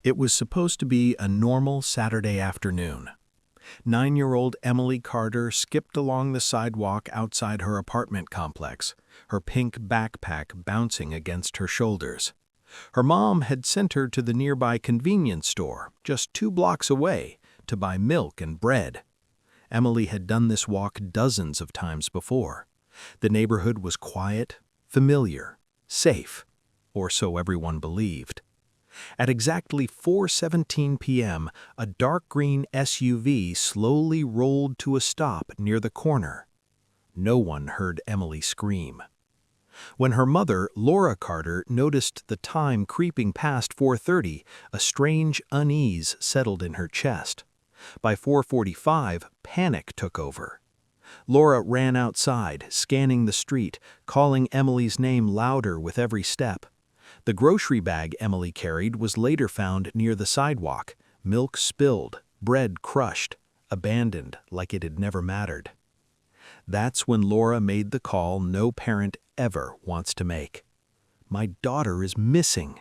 It was supposed to be a normal Saturday afternoon. 9-year-old Emily Carter skipped along the sidewalk outside her apartment complex, her pink backpack bouncing against her shoulders. Her mom had sent her to the nearby convenience store, just 2 blocks away, to buy milk and bread. Emily had done this walk dozens of times before. The neighborhood was quiet, familiar, safe, or so everyone believed. At exactly 4:17 p.m., a dark green SUV slowly rolled to a stop near the corner. No one heard Emily scream. When her mother, Laura Carter, noticed the time creeping past 4:30, a strange unease settled in her chest. By 4:45, panic took over. Laura ran outside, scanning the street, calling Emily's name louder with every step. The grocery bag Emily carried was later found near the sidewalk, milk spilled, bread crushed, abandoned like it had never mattered. That's when Laura made the call no parent ever wants to make. "My daughter is missing."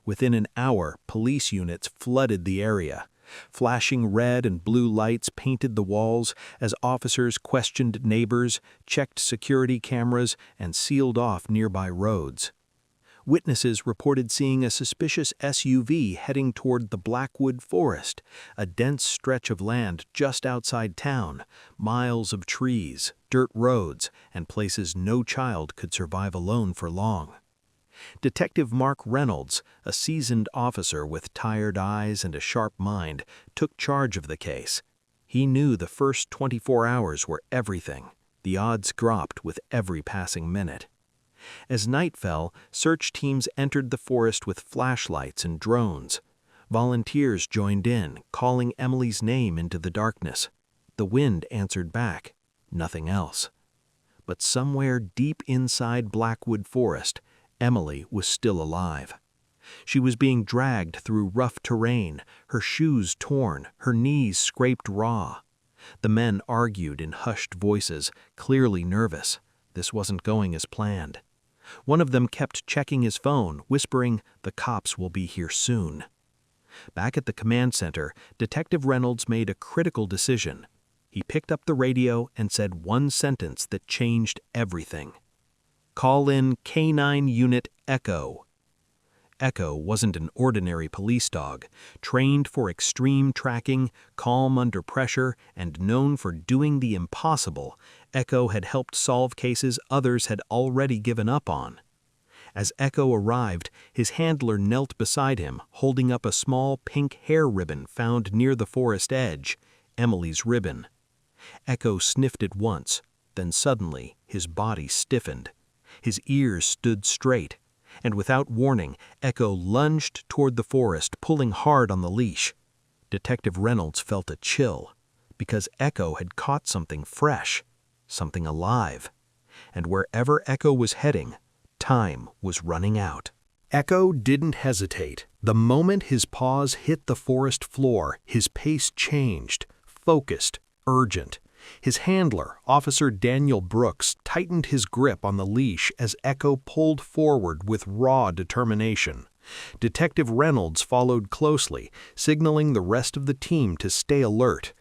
Within an hour, police units flooded the area. Flashing red and blue lights painted the walls as officers questioned neighbors, checked security cameras, and sealed off nearby roads. Witnesses reported seeing a suspicious SUV heading toward the Blackwood Forest, a dense stretch of land just outside town, miles of trees, dirt roads, and places no child could survive alone for long. Detective Mark Reynolds, a seasoned officer with tired eyes and a sharp mind, took charge of the case. He knew the first 24 hours were everything. The odds dropped with every passing minute. As night fell, search teams entered the forest with flashlights and drones. Volunteers joined in, calling Emily's name into the darkness. The wind answered back. Nothing else. But somewhere deep inside Blackwood Forest, Emily was still alive. She was being dragged through rough terrain, her shoes torn, her knees scraped raw. The men argued in hushed voices, clearly nervous. This wasn't going as planned. One of them kept checking his phone, whispering, "The cops will be here soon." Back at the command center, Detective Reynolds made a critical decision. He picked up the radio and said one sentence that changed everything. "Call in K9 Unit Echo." Echo wasn't an ordinary police dog, trained for extreme tracking, calm under pressure, and known for doing the impossible. Echo had helped solve cases others had already given up on. As Echo arrived, his handler knelt beside him, holding up a small pink hair ribbon found near the forest edge, Emily's ribbon. Echo sniffed it once, then suddenly his body stiffened. His ears stood straight, and without warning, Echo lunged toward the forest, pulling hard on the leash. Detective Reynolds felt a chill, because Echo had caught something fresh, something alive. And wherever Echo was heading, time was running out. Echo didn't hesitate. The moment his paws hit the forest floor, his pace changed, focused, urgent. His handler, Officer Daniel Brooks, tightened his grip on the leash as Echo pulled forward with raw determination. Detective Reynolds followed closely, signaling the rest of the team to stay alert.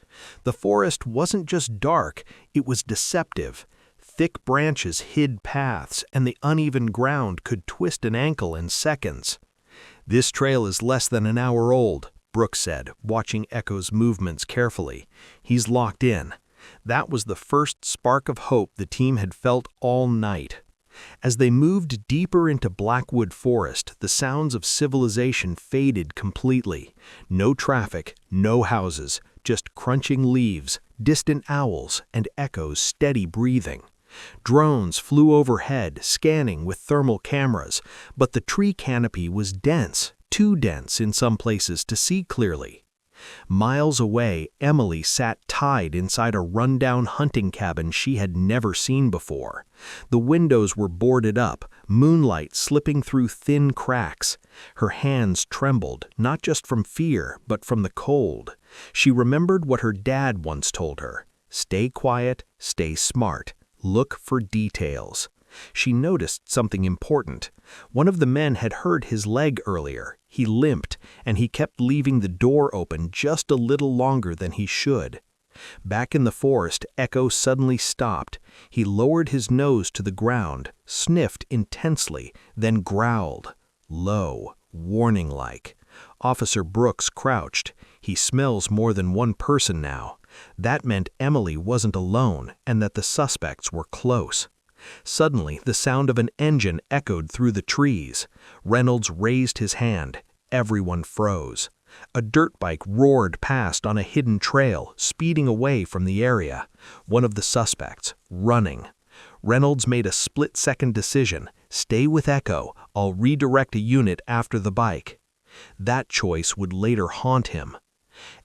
The forest wasn't just dark, it was deceptive. Thick branches hid paths, and the uneven ground could twist an ankle in seconds. "This trail is less than an hour old," Brooks said, watching Echo's movements carefully. "He's locked in." That was the first spark of hope the team had felt all night. As they moved deeper into Blackwood Forest, the sounds of civilization faded completely. No traffic, no houses, just crunching leaves, distant owls, and Echo's steady breathing. Drones flew overhead, scanning with thermal cameras, but the tree canopy was dense, too dense in some places to see clearly. Miles away, Emily sat tied inside a rundown hunting cabin she had never seen before. The windows were boarded up, moonlight slipping through thin cracks. Her hands trembled, not just from fear, but from the cold. She remembered what her dad once told her: "Stay quiet, stay smart, look for details." She noticed something important. One of the men had hurt his leg earlier. He limped, and he kept leaving the door open just a little longer than he should. Back in the forest, Echo suddenly stopped. He lowered his nose to the ground, sniffed intensely, then growled. Low, warning-like. Officer Brooks crouched. He smells more than one person now. That meant Emily wasn't alone and that the suspects were close. Suddenly, the sound of an engine echoed through the trees. Reynolds raised his hand. Everyone froze. A dirt bike roared past on a hidden trail, speeding away from the area. One of the suspects, running. Reynolds made a split-second decision. Stay with Echo. I'll redirect a unit after the bike. That choice would later haunt him.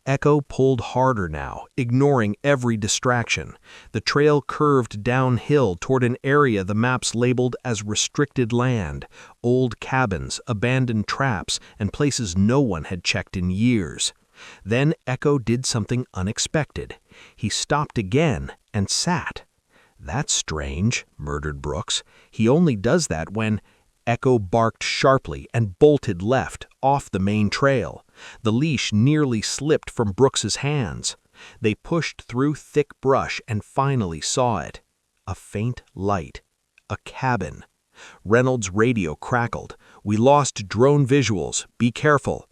Echo pulled harder now, ignoring every distraction. The trail curved downhill toward an area the maps labeled as restricted land, old cabins, abandoned traps, and places no one had checked in years. Then Echo did something unexpected. He stopped again and sat. "That's strange," murmured Brooks. "He only does that when—" Echo barked sharply and bolted left, off the main trail. The leash nearly slipped from Brooks's hands. They pushed through thick brush and finally saw it. A faint light. A cabin. Reynolds' radio crackled. "We lost drone visuals. Be careful."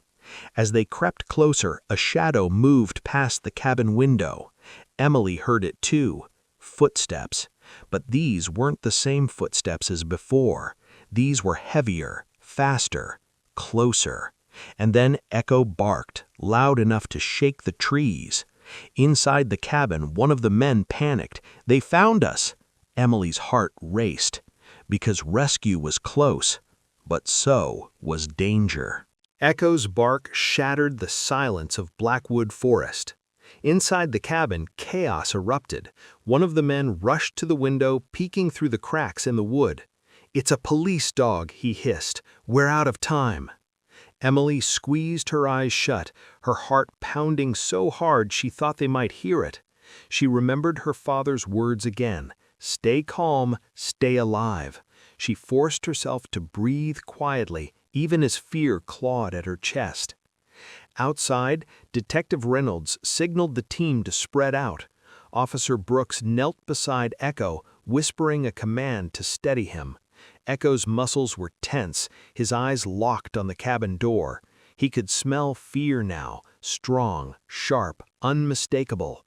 As they crept closer, a shadow moved past the cabin window. Emily heard it too. Footsteps. But these weren't the same footsteps as before. These were heavier, faster, closer. And then Echo barked, loud enough to shake the trees. Inside the cabin, one of the men panicked. "They found us!" Emily's heart raced. Because rescue was close, but so was danger. Echo's bark shattered the silence of Blackwood Forest. Inside the cabin, chaos erupted. One of the men rushed to the window, peeking through the cracks in the wood. "It's a police dog," he hissed. "We're out of time." Emily squeezed her eyes shut, her heart pounding so hard she thought they might hear it. She remembered her father's words again. Stay calm, stay alive. She forced herself to breathe quietly, even as fear clawed at her chest. Outside, Detective Reynolds signaled the team to spread out. Officer Brooks knelt beside Echo, whispering a command to steady him. Echo's muscles were tense, his eyes locked on the cabin door. He could smell fear now, strong, sharp, unmistakable.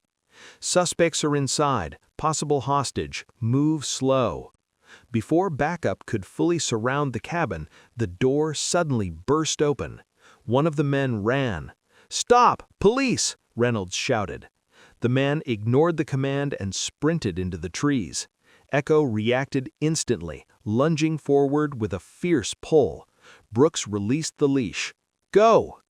"Suspects are inside, possible hostage, move slow." Before backup could fully surround the cabin, the door suddenly burst open. One of the men ran. "Stop! Police!" Reynolds shouted. The man ignored the command and sprinted into the trees. Echo reacted instantly, lunging forward with a fierce pull. Brooks released the leash. "Go!"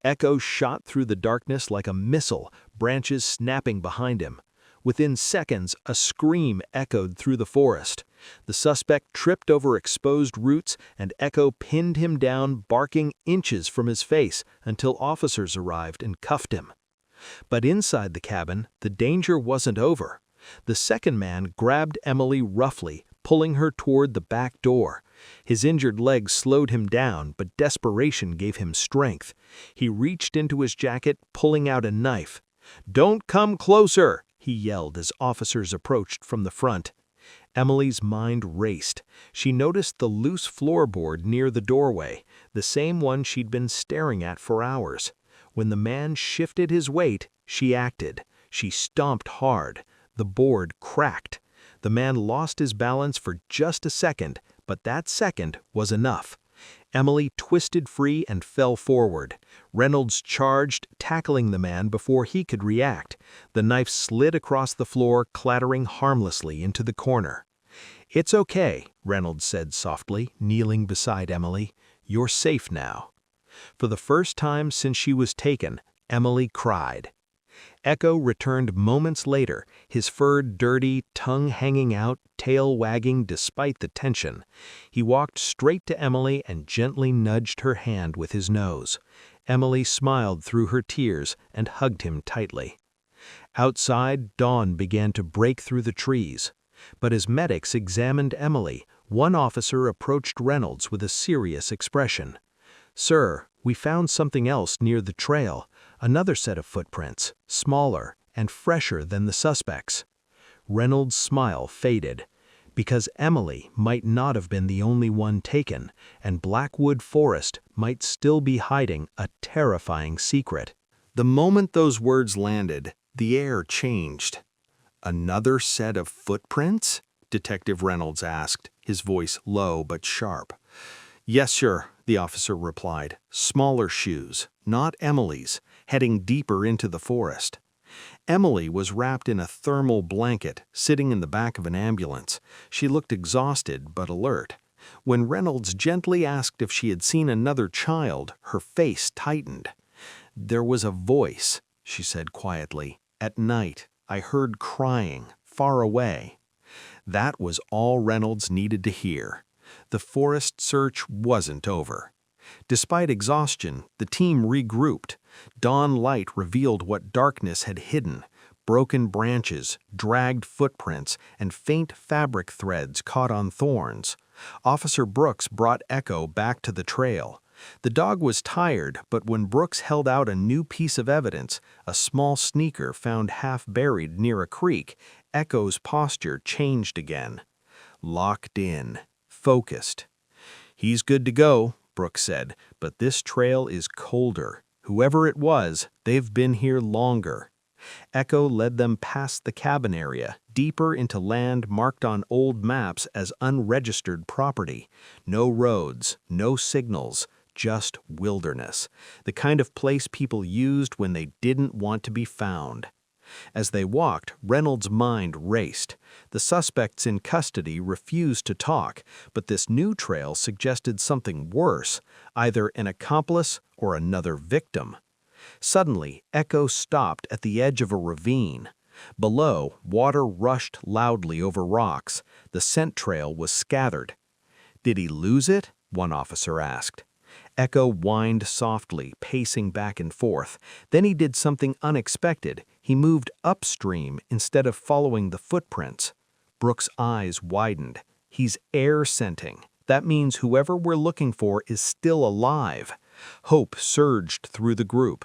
Echo shot through the darkness like a missile, branches snapping behind him. Within seconds, a scream echoed through the forest. The suspect tripped over exposed roots, and Echo pinned him down, barking inches from his face, until officers arrived and cuffed him. But inside the cabin, the danger wasn't over. The second man grabbed Emily roughly, pulling her toward the back door. His injured leg slowed him down, but desperation gave him strength. He reached into his jacket, pulling out a knife. "Don't come closer!" he yelled as officers approached from the front. Emily's mind raced. She noticed the loose floorboard near the doorway, the same one she'd been staring at for hours. When the man shifted his weight, she acted. She stomped hard. The board cracked. The man lost his balance for just a second, but that second was enough. Emily twisted free and fell forward. Reynolds charged, tackling the man before he could react. The knife slid across the floor, clattering harmlessly into the corner. "It's okay," Reynolds said softly, kneeling beside Emily. "You're safe now." For the first time since she was taken, Emily cried. Echo returned moments later, his fur dirty, tongue hanging out, tail wagging despite the tension. He walked straight to Emily and gently nudged her hand with his nose. Emily smiled through her tears and hugged him tightly. Outside, dawn began to break through the trees. But as medics examined Emily, one officer approached Reynolds with a serious expression. "Sir, we found something else near the trail, another set of footprints, smaller and fresher than the suspects." Reynolds' smile faded, because Emily might not have been the only one taken, and Blackwood Forest might still be hiding a terrifying secret. The moment those words landed, the air changed. "Another set of footprints?" Detective Reynolds asked, his voice low but sharp. "Yes, sir," the officer replied. "Smaller shoes, not Emily's, heading deeper into the forest." Emily was wrapped in a thermal blanket, sitting in the back of an ambulance. She looked exhausted but alert. When Reynolds gently asked if she had seen another child, her face tightened. "There was a voice," she said quietly. "At night, I heard crying, far away." That was all Reynolds needed to hear. The forest search wasn't over. Despite exhaustion, the team regrouped. Dawn light revealed what darkness had hidden: broken branches, dragged footprints, and faint fabric threads caught on thorns. Officer Brooks brought Echo back to the trail. The dog was tired, but when Brooks held out a new piece of evidence, a small sneaker found half buried near a creek, Echo's posture changed again. Locked in, focused. "He's good to go," Brooks said, "but this trail is colder. Whoever it was, they've been here longer." Echo led them past the cabin area, deeper into land marked on old maps as unregistered property. No roads, no signals, just wilderness, the kind of place people used when they didn't want to be found. As they walked, Reynolds' mind raced. The suspects in custody refused to talk, but this new trail suggested something worse, either an accomplice or another victim. Suddenly, Echo stopped at the edge of a ravine. Below, water rushed loudly over rocks. The scent trail was scattered. "Did he lose it?" one officer asked. Echo whined softly, pacing back and forth. Then he did something unexpected. He moved upstream instead of following the footprints. Brooks' eyes widened. "He's air scenting. That means whoever we're looking for is still alive." Hope surged through the group.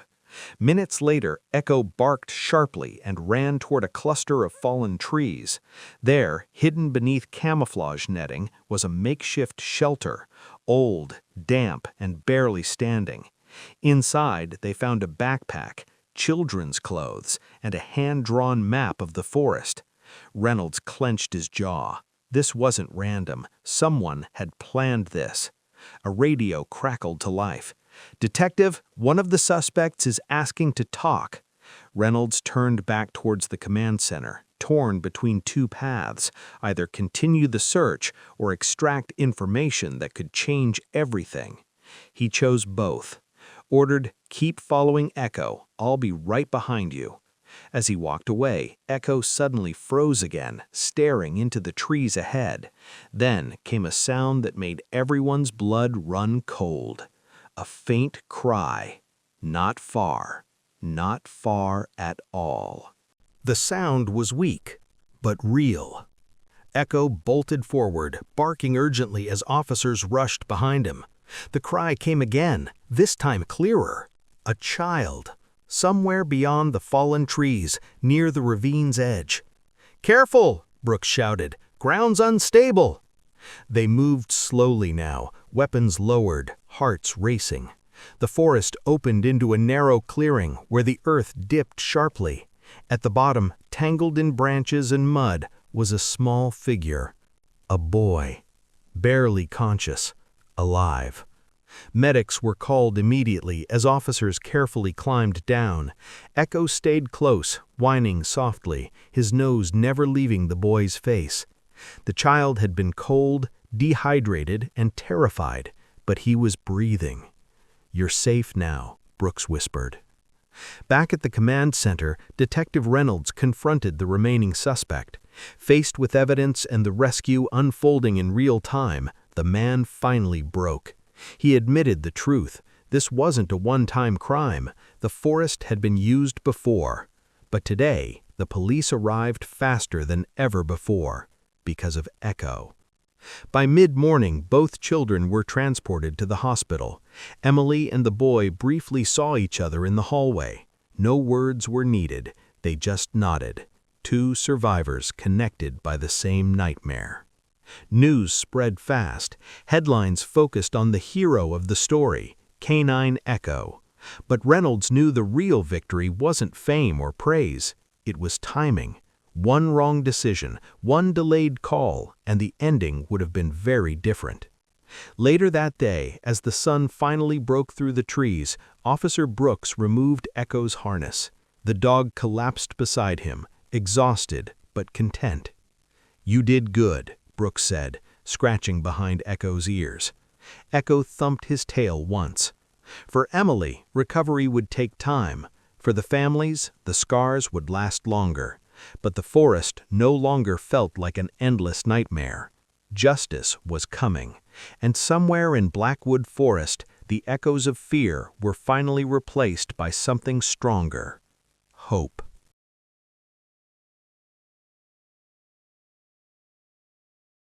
Minutes later, Echo barked sharply and ran toward a cluster of fallen trees. There, hidden beneath camouflage netting, was a makeshift shelter, old, damp, and barely standing. Inside, they found a backpack, children's clothes, and a hand-drawn map of the forest. Reynolds clenched his jaw. This wasn't random. Someone had planned this. A radio crackled to life. "Detective, one of the suspects is asking to talk." Reynolds turned back towards the command center, torn between two paths: either continue the search or extract information that could change everything. He chose both. Ordered, "Keep following Echo. I'll be right behind you." As he walked away, Echo suddenly froze again, staring into the trees ahead. Then came a sound that made everyone's blood run cold. A faint cry. Not far. Not far at all. The sound was weak, but real. Echo bolted forward, barking urgently as officers rushed behind him. The cry came again, this time clearer. A child. Somewhere beyond the fallen trees, near the ravine's edge. "Careful!" Brooks shouted. "Ground's unstable!" They moved slowly now, weapons lowered, hearts racing. The forest opened into a narrow clearing where the earth dipped sharply. At the bottom, tangled in branches and mud, was a small figure. A boy. Barely conscious. Alive. Medics were called immediately as officers carefully climbed down. Echo stayed close, whining softly, his nose never leaving the boy's face. The child had been cold, dehydrated, and terrified, but he was breathing. "You're safe now," Brooks whispered. Back at the command center, Detective Reynolds confronted the remaining suspect. Faced with evidence and the rescue unfolding in real time, the man finally broke. He admitted the truth. This wasn't a one-time crime. The forest had been used before. But today, the police arrived faster than ever before. because of Echo. By mid-morning, both children were transported to the hospital. Emily and the boy briefly saw each other in the hallway. No words were needed, they just nodded. Two survivors connected by the same nightmare. News spread fast. Headlines focused on the hero of the story, Canine Echo. But Reynolds knew the real victory wasn't fame or praise. It was timing. One wrong decision, one delayed call, and the ending would have been very different. Later that day, as the sun finally broke through the trees, Officer Brooks removed Echo's harness. The dog collapsed beside him, exhausted but content. "You did good," Brooks said, scratching behind Echo's ears. Echo thumped his tail once. For Emily, recovery would take time. For the families, the scars would last longer. But the forest no longer felt like an endless nightmare. Justice was coming, and somewhere in Blackwood Forest, the echoes of fear were finally replaced by something stronger: hope.